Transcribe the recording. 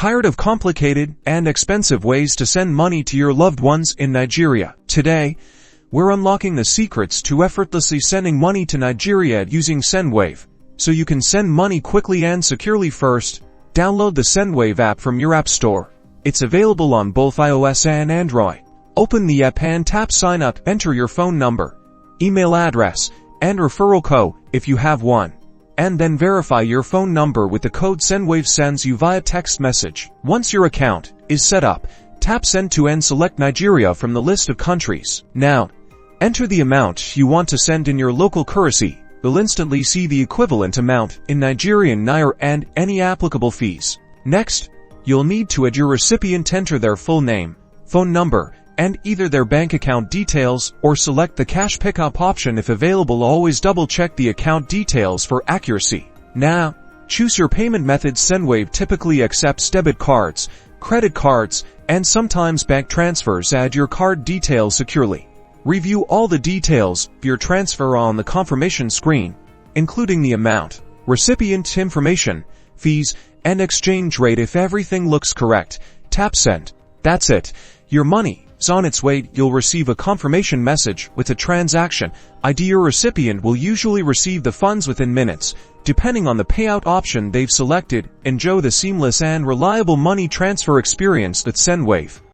Tired of complicated and expensive ways to send money to your loved ones in Nigeria? Today, we're unlocking the secrets to effortlessly sending money to Nigeria using Sendwave, so you can send money quickly and securely. First, download the Sendwave app from your app store. It's available on both iOS and Android. Open the app and tap Sign Up. Enter your phone number, email address, and referral code if you have one, and then verify your phone number with the code Sendwave sends you via text message. Once your account is set up, tap Send to and select Nigeria from the list of countries. Now, enter the amount you want to send in your local currency. You'll instantly see the equivalent amount in Nigerian naira and any applicable fees. Next, you'll need to add your recipient. Enter their full name, phone number, and either their bank account details, or select the cash pickup option if available. Always double-check the account details for accuracy. Now, choose your payment method. Sendwave typically accepts debit cards, credit cards, and sometimes bank transfers. Add your card details securely. Review all the details of your transfer on the confirmation screen, including the amount, recipient information, fees, and exchange rate. If everything looks correct, tap Send. That's it. Your money is on its way. You'll receive a confirmation message with a transaction ID. Your recipient will usually receive the funds within minutes, depending on the payout option they've selected. Enjoy the seamless and reliable money transfer experience with Sendwave.